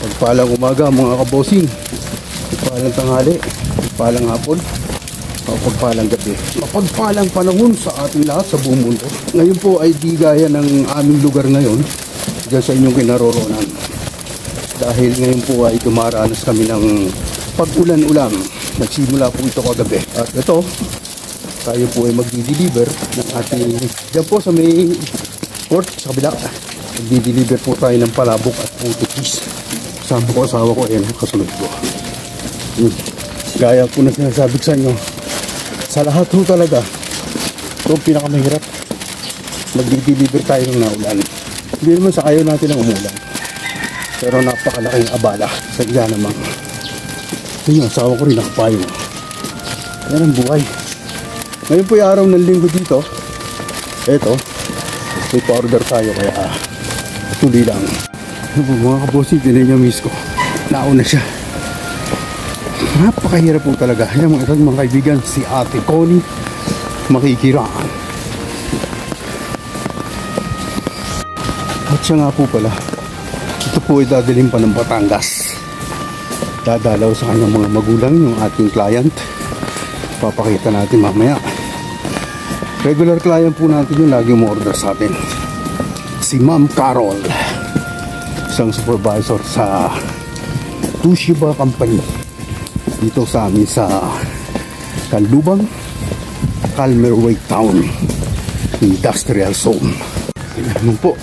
Pagpalang umaga mga kabosing, pagpalang tanghali, pagpalang hapon, pagpalang gabi, mapagpalang panahon sa ating lahat sa buong mundo. Ngayon po ay di gaya ng aming lugar ngayon dyan sa inyong kinaroroonan, dahil ngayon po ay dumaranas kami ng pag-ulan-ulan. Nagsimula po ito kagabi at ito tayo po ay magdi-deliver ng ating dyan po sa may port sa kabila. Magdi-deliver po tayo ng palabok at putikis. Kasama ko, asawa ko, ayan, kasunod ko. Gaya po na sinasabi sa inyo, sa lahat po talaga, ito ang pinakamahirap. Magdi-deliver tayo ng naulan. Hindi naman sa ayaw natin ang umulan, pero napakalaking abala sa iya naman. Yun, asawa ko rin nakapayo. Yan ang buhay. Ngayon po yung araw ng linggo dito. Eto, may pa-order tayo kaya tuloy lang. Mga kabosi, tinan niyo miss ko. Nauna siya. Napakahirap po talaga. Yan mga kaibigan, si Ate Connie makikiraan. At siya nga po pala, ito po ay dadalhin pa ng Batangas. Dadalaw sa kanyang mga magulang, yung ating client. Papakita natin mamaya. Regular client po natin yung lagi umorder sa atin. Si Ma'am Carol, isang supervisor sa Toshiba Company dito sa amin sa Canlubang, Calmerway Town Industrial Zone. Tingnan po,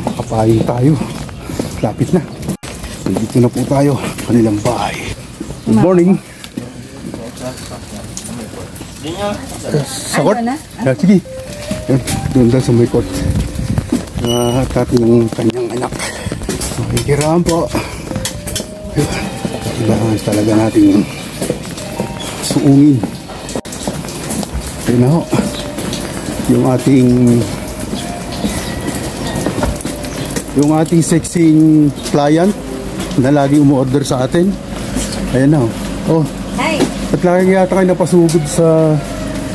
makapain tayo, lapit na. Dito na po tayo, kanilang bahay. Good morning. Sa court? Sige. Doon sa may court. Tati ng kanyang anak. Makikiraan po. Kailangan talaga natin suungin. Ayun na ho. Yung ating sexing client na lagi umu-order sa atin. Ayan na ho. Oh. Hi. At lagi yata kayo napasugod sa...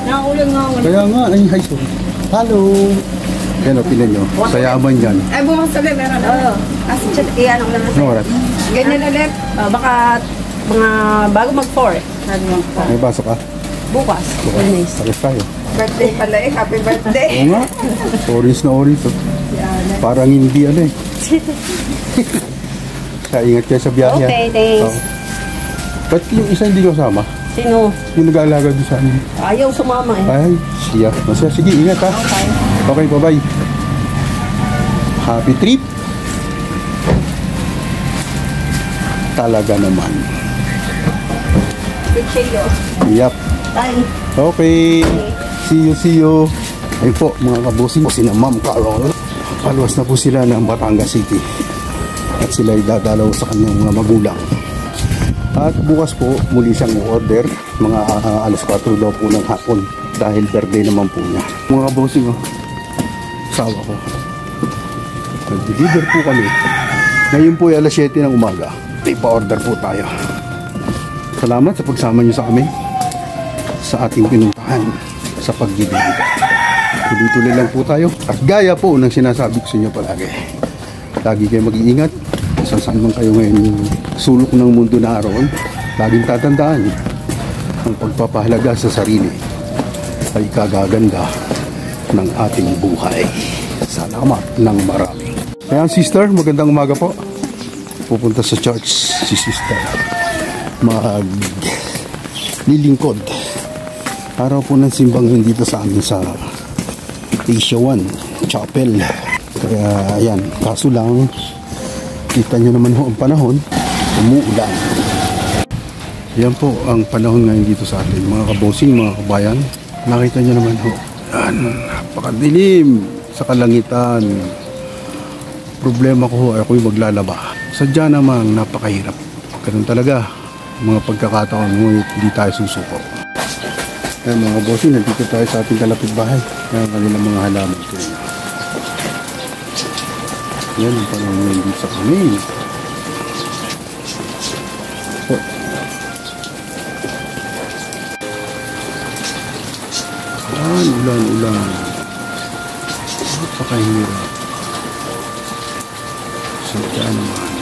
Nakaulan nga ako. Kaya nga, ay hi. Hello. Yan o, tinan nyo. Sayaman yan. Ay, bumas ulit. Meron. Oo. Kasi chat, iyan ako lang. Ano oras? Ganyan ulit. Baka mga bago mag-4. May baso ka? Bukas. Bukas. Tagas tayo. Birthday pala eh. Happy birthday. Oo nga. Orange na orange. Parang hindi ano eh. Kaya ingat kayo sa biyahe. Okay, thanks. Ba't yung isa hindi ko sama? Sino? Yung nag-aalaga doon sa amin. Ayaw sumama eh. Ay, siya. Sige, ingat ha. Okay. Okay, bye-bye. Happy trip. Talaga naman. Good shayo. Yep. Bye. Okay. See you. Ayun po, mga kabusing po sina Ma'am Carol. Paluwas na po sila ng Batangas City. At sila ay dadalaw sa kanyang mga magulang. At bukas po, muli siyang order. Mga alas 4 daw po ng hapon. Dahil birthday naman po niya. Mga kabusing, asawa ko. Nag-deliver po kami. Ngayon po ay alas 7 ng umaga. Pa-order po tayo. Salamat sa pagsama niyo sa amin sa ating pinuntahan sa pag-deliver. Tuloy-tuloy lang po tayo. At gaya po ng sinasabi ko sa inyo palagi, lagi kayo mag-iingat. Saan man kayo ngayon sulok ng mundo na aroon, laging tatandaan ang pagpapahalaga sa sarili ay kagaganda ng ating buhay. Salamat ng marami. Ayan sister, magandang umaga po. Pupunta sa church si sister. Maglilingkod. Araw po ng simbangan dito sa amin sa Asia 1 Chapel. Kaya ayan, kaso lang kita nyo naman ho ang panahon, umuulan. Yan po ang panahon ngayon dito sa atin, mga kabosing, mga kabayan. Nakita nyo naman ho, yan, napakadilim sa kalangitan. Problema ko ho, ako'y maglalaba. Sadya namang napakahirap. Ganun talaga mga pagkakataon, ngunit hindi tayo susuko. Ayan mga bossing, nandito tayo sa ating kalapit bahay. Ayan ang kanilang mga halaman ko. Yan ang panahon ngayon dito sa amin. Ulan. Napakahirap. Sadya naman.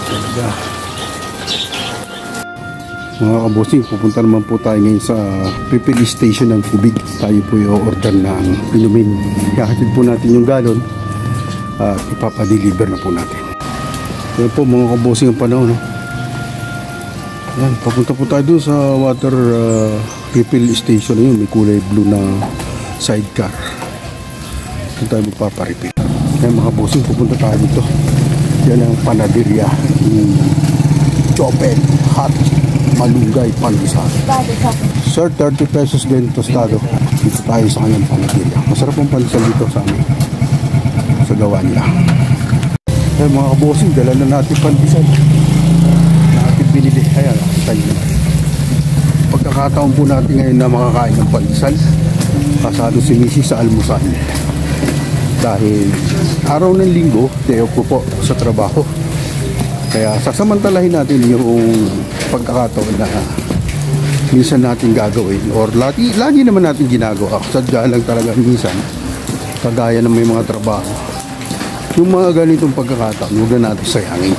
Talaga. Mga kabosing, pupunta naman po tayo ngayon sa refill station ng tubig. Tayo po i-order ng inumin. Ihahatid po natin yung galon at ipapadeliver na po natin. Kaya po mga kabosing ang panahon. Ayan, papunta po tayo doon sa water refill station na yun. May kulay blue na sidecar. Doon tayo magpaparefill. Kaya mga kabosing, pupunta tayo dito. Yan ang panaderia. Chopet, hot, malunggay, pandesal. Sir, 30 pesos din tostado. Dito tayo sa kanyang panaderia. Masarap ang pandesal dito sa amin. Sa gawa nila. Kaya mga kabosing, dala na natin pandesal. Binili. Ayan, kita nyo. Pagkakataon po natin ngayon na makakain ng pandesal, kasado si Mrs. sa almusal. Dahil araw ng linggo, day off po sa trabaho. Kaya sasamantalahin natin yung pagkakataon na minsan natin gagawin. Or lagi naman natin ginagawa. Sadya lang talaga minsan, kagaya ng may mga trabaho. Yung mga ganitong pagkakataon, huwag na natin sayangin.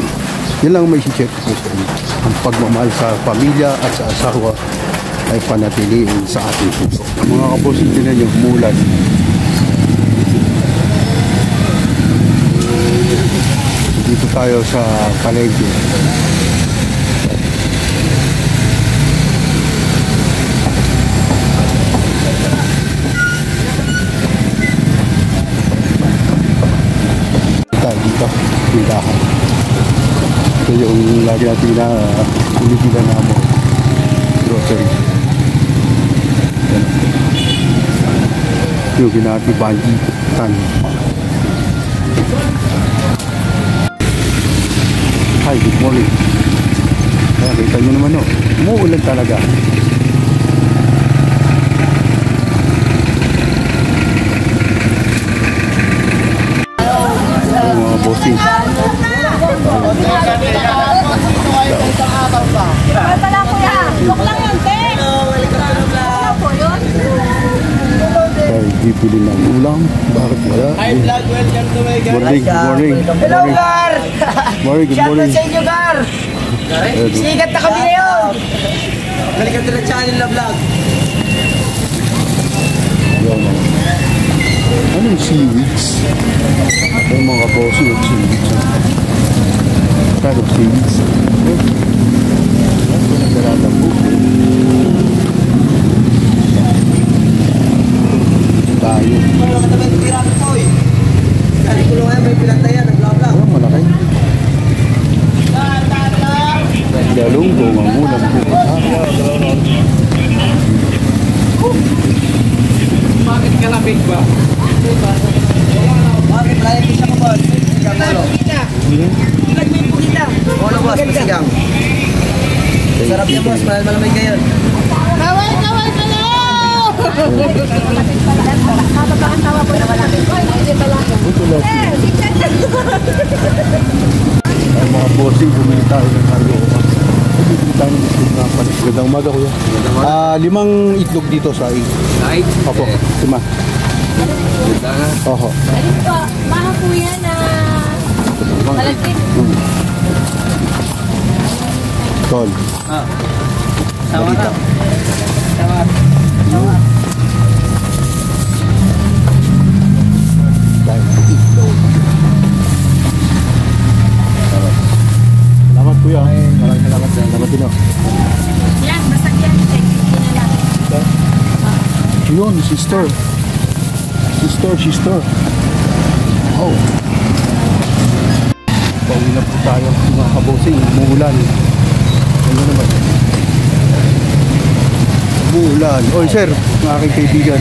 Yan lang may si-check po sa inyo. Ang pagmamahal sa pamilya at sa asawa ay panatiliin sa ating puso. Mga kabosin, tinan nyo, umulan. Dito tayo sa palengke. Dito, tindahan. Ito yung lagi natin na pinigilan na mo grocery. Ito yung ginati banji tan. Hi, good morning. Kaya kita nyo naman o, umuulan talaga. Mga bossing. Pala kuya, look lang yun, te. Wala po yun. Ay, bibili ng ulam. Bakit wala? Hi vlog, welcome to my guys. Morning, good morning. Hello Gar! Morning, good Shout out morning. sa inyo Gar! Sikat na kami ngayon! Welcome to the channel na vlog. Yan, anong seaweeds? Yung mga bossing ng seaweeds. Kind of seaweeds. Yan, nagdaratang po. Tayo. Wala ka naman yung pirata po eh. Kali ko lang may pilantayan, nag-vlog. Oh, malaki. Galunggong ang ulam po. Bakit ka lapit ba? Bakit? Layan ko siya ko boss. Sigang ulo. Ilan mo yung pulita? Ulo boss, masigang. Sarap niya boss, mahal malamig ngayon. Kaway ka na! Tawa po na malapit. Hindi pala. Ay, mga bossing, bumili tayo ng cargo. Bumili tayo ng itlog na panis. Gandang umaga, kuya. 5 itlog dito sa Right? Opo, 5. Oho. Alis po, maha po yan na malagkit. Tol. Sawa ka. Sawa. Salamat kuya. Maraming salamat. Salamat din. Yan, basta yan. Check na lang. Yun, sister. Sister. Oh. Pauwi na po tayo mga kabosing. Umuulan. Ano naman? Umuulan. Oy sir, mga aking kaibigan.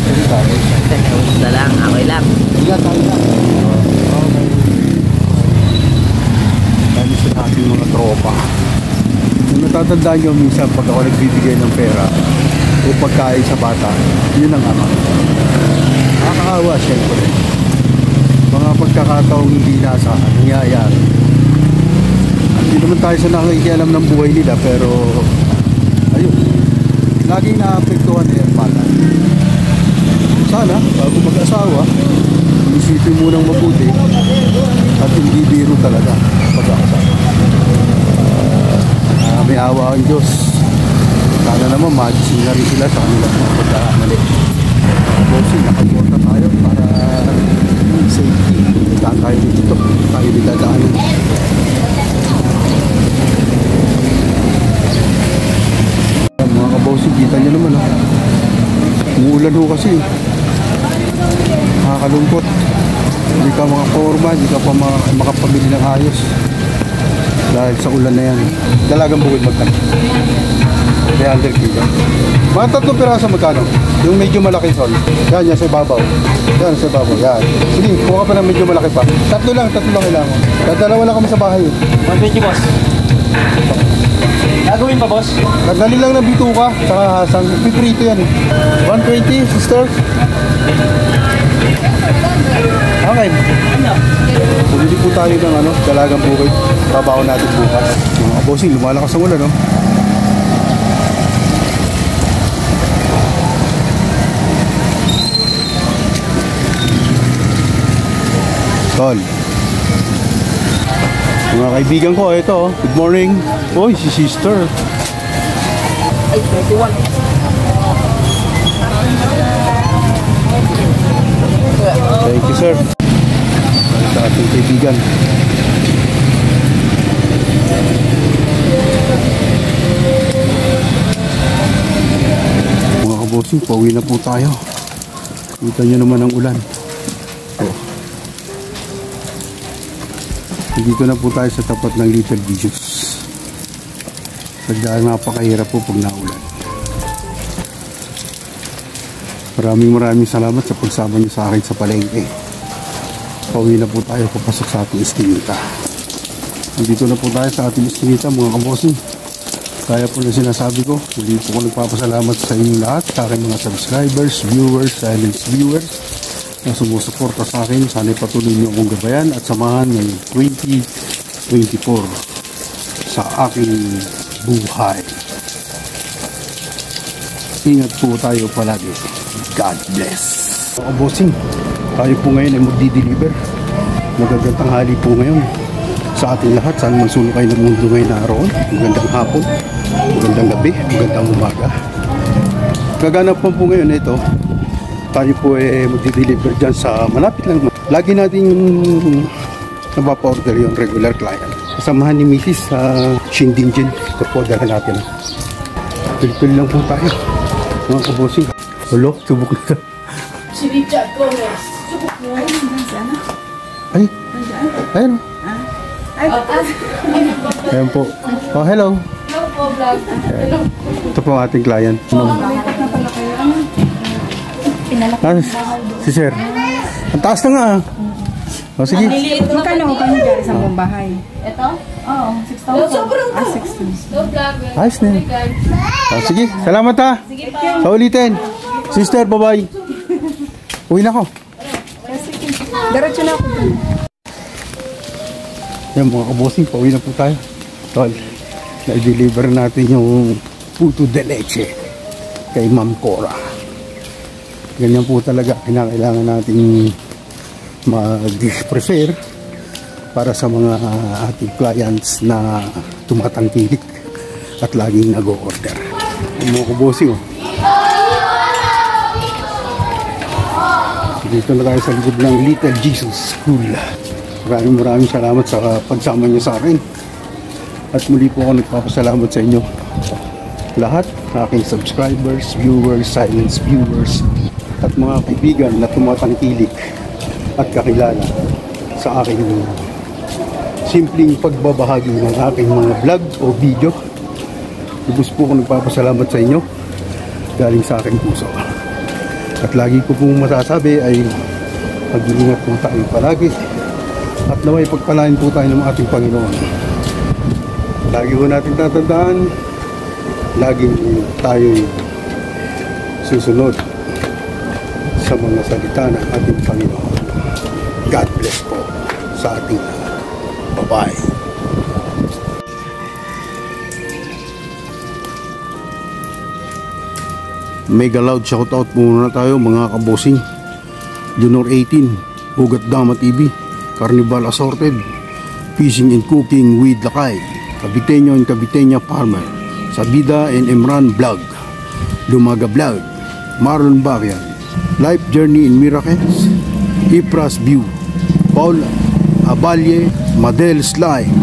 Ano tayo? Kamusta lang, okay lang. Higa tayo na. Okay. Dami sa ating mga tropa. Ano Matatandaan nyo minsan pag ako nagbibigay ng pera o pagkain sa bata, yun ang ama. Nakakaawa syempre. Mga pagkakataong hindi nasa nangyayari. Hindi naman tayo sa nakikialam ng buhay nila, pero ayun, laging naapektuhan na yung bata. Sana bago mag-asawa, isipin mo nang mabuti at hindi biro talaga pag-asawa. May awa ang Diyos. Sana naman magising na rin sila sa kanilang mga pagkakamali. Kasi nakaporta tayo para safety. Daan tayo dito. Tayo nagdadaanin. Mga kabosing, kita nyo naman. Umuulan ho kasi. Nakakalungkot. Hindi ka makaporma, hindi ka pa makapamili ng ayos. Dahil sa ulan na yan. Dalagang bukid magkano. 300 kilo. Mga 3 piraso magkano? Yung medyo malaki son. Yan, yan sa ibabaw. Yan, sa ibabaw. Yan. Sige, kuha ka pa ng medyo malaki pa. 3 lang kailangan. Dadalawa lang kami sa bahay. 120 boss. Gagawin pa boss? Kadali lang na bituka. Saka hasang. Piprito yan. 120, sister. Okay. Pumili po tayo ng dalagang bukid. Trabaho natin bukas. Mga kabosing, lumalakas ang ulan, no? Tol. Mga kaibigan ko, ito, good morning. Uy, si sister. Ay, 21. Thank you, sir. Sa ating kaibigan. Mga kabosing, pauwi na po tayo. Kita nyo naman ang ulan. Dito na po tayo sa tapat ng Little Jesus. Sadyang napakahirap po pag naulan. Maraming salamat sa pagsama niyo sa akin sa palengke. Pauwi na po tayo papasok sa ating iskinita. Nandito na po tayo sa ating iskinita, mga kabosing. Kaya po na sinasabi ko, hindi po ko nagpapasalamat sa inyong lahat, sa aking mga subscribers, viewers, silent viewers na sumusuporta sa akin. Sana'y patuloy niyo akong gabayan at samahan ngayong 2024 sa aking buhay. Ingat po tayo palagi. God bless. Mga kabosing, tayo po ngayon ay magdi-deliver. Magagandang hali po ngayon sa ating lahat. Saan man sulukay ng mundo ngayon na araw. Magandang hapon, magandang gabi, magandang umaga. Gaganap po ngayon ito. Tayo po ay magdi-deliver dyan sa malapit lang. Lagi natin napapa-order yung regular client. Kasamahan ni Mrs. sa Shindingjin. Ito po, dala natin. Tuloy-tuloy lang po tayo. Mga kabosing. Hulo, subok na ito. Si Richard Gomez. Subok mo. Ay, sana. Ay, ayun. Ay, Ayan po. Oh, hello. hello po, vlog. Hello. Ito po ang ating client. Si sir. Ang taas na nga. O sige. Magkano dyan sa buong bahay? Ito? Oo, 6,000. Sobrang Ah, 16. Hello, vlog. Ayos na yun. O sige, salamat ha. Sige pa. Sa ulitin. Sister, bye-bye. Uwi na ako. Diretso na ako. Yan mga kabosing, pauwi na po tayo. Tol, na-deliver natin yung puto de leche kay Ma'am Cora. Ganyan po talaga, kinakailangan nating mag-prepare para sa mga ating clients na tumatangkilik at laging nag-o-order. Mga kabosing, oh. Dito na tayo sa likod ng Little Jesus School. Maraming salamat sa pagsama niyo sa akin. At muli po ako nagpapasalamat sa inyo lahat, aking subscribers, viewers, silence viewers, at mga kaibigan na tumatangkilik at kakilala sa aking simpleng pagbabahagi ng aking mga vlog o video. Lubos po ako nagpapasalamat sa inyo galing sa aking puso. At lagi ko pong masasabi ay mag-iingat po tayo palagi at naway pagpalain po tayo ng ating Panginoon Lagi po natin tatandaan, laging tayong susunod sa mga salita ng ating Panginoon. God bless po sa ating lahat. Bye-bye. Mega loud shoutout muna tayo mga kabosing. Junior 18, Ugat Dama TV, Carnival Assorted, Fishing and Cooking with Lakay, Caviteño and Caviteña Farmer, Sabida and Emran Vlog, Lumaga Vlog, Marlon Bacyan, Life Journey in Miracles, Ipras View, Paul Abalye, Madel Slide,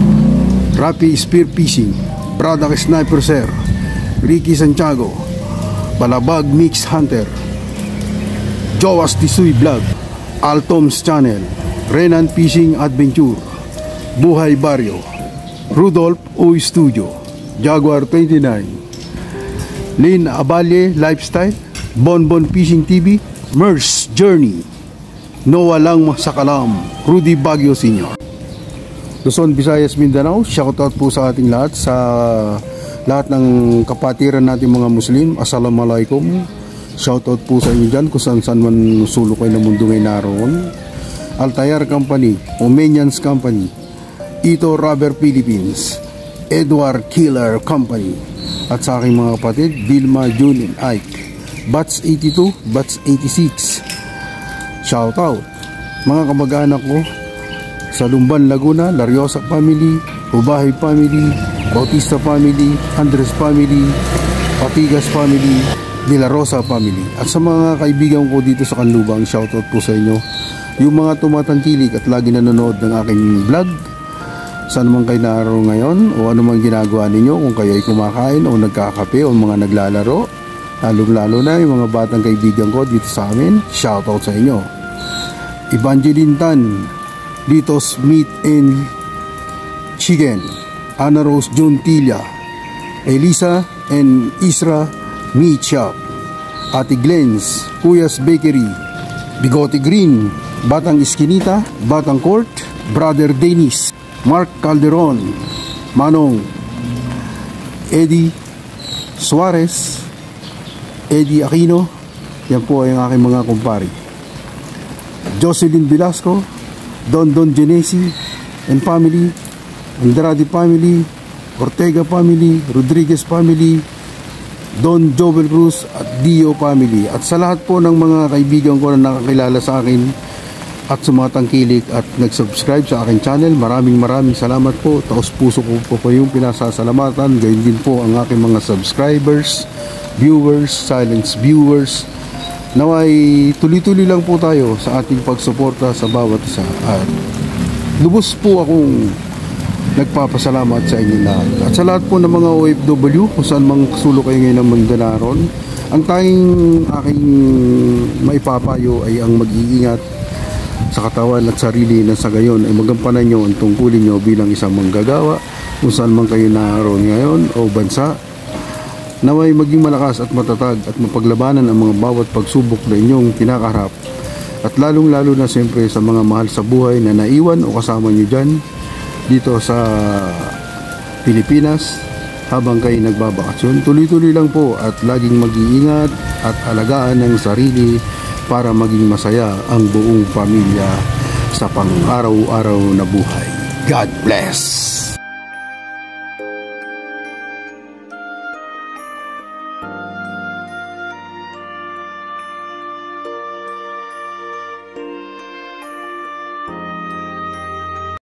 Rapi Spear Fishing, Bradak Sniper Sir, Ricky Santiago, Balabag Mix Hunter, Joas Tisoy Vlog, Altom's Channel, Renan Fishing Adventure, Buhay Barrio, Rudolph O Studio, Jaguar 29, Lynn Abalye Lifestyle, Bonbon Fishing TV, Merce Journey, Noah Lang Sakalam, Rudy Baguio Sr. Luzon, Visayas, Mindanao, shoutout po sa ating lahat, sa lahat ng kapatiran natin mga Muslim. Assalamualaikum. Shoutout po sa inyo dyan kung saan man sulok kayo ng mundo ngayon naroon. Altair Company, Omenians Company, Ito Rubber Philippines, Edward Killer Company, at sa aking mga kapatid, Vilma, June, and Ike, Batch 82, Batch 86. Shoutout mga kamag-anak ko sa Lumban, Laguna, Lariosa Family, Ubahay Family, Bautista Family, Andres Family, Patigas Family, De La Rosa Family, at sa mga kaibigan ko dito sa Kanlubang. Shoutout po sa inyo, yung mga tumatangkilik at lagi nanonood ng aking vlog. Saan man kayo naroon ngayon o ano man ginagawa ninyo, kung kayo ay kumakain o nagkakape o mga naglalaro, lalo na yung mga batang kaibigan ko dito sa amin, shoutout sa inyo. Evangeline Tan, Litos Meat and Chicken, Ana Rose Juntilla, Elisa and Isra Meat Shop, Ate Glenn's, Kuyas Bakery, Bigote Green, Batang Eskinita, Batang Court, Brother Dennis, Mark Calderon, Manong, Eddie Suarez, Eddie Aquino. Yan po ay ang aking mga kumpari. Jocelyn Velasco, Don Genesi and family, Andrade family, Ortega family, Rodriguez family, Don Joel Cruz at Dio family, at sa lahat po ng mga kaibigan ko na nakakilala sa akin at sumatangkilik at nag-subscribe sa aking channel, maraming salamat po. Taos puso ko po yung pinasasalamatan. Gayon din po ang aking mga subscribers, viewers, silence viewers. Naway tuloy-tuloy lang po tayo sa ating pagsuporta sa bawat isa, at lubos po akong nagpapasalamat sa inyo lahat. At sa lahat po ng mga OFW kung saan mang sulok kayo ngayon ng Mandanaron, ang tanging aking maipapayo ay ang mag-iingat sa katawan at sarili, na sa gayon ay magampanan nyo ang tungkulin nyo bilang isang manggagawa kung saan man kayo naroon ngayon o bansa. Naway maging malakas at matatag at mapaglabanan ang mga bawat pagsubok na inyong kinakaharap, at lalong lalo na siyempre sa mga mahal sa buhay na naiwan o kasama nyo dyan dito sa Pilipinas habang kayo nagbabakasyon. Tuloy-tuloy lang po at laging mag-iingat at alagaan ng sarili para maging masaya ang buong pamilya sa pang-araw-araw na buhay. God bless!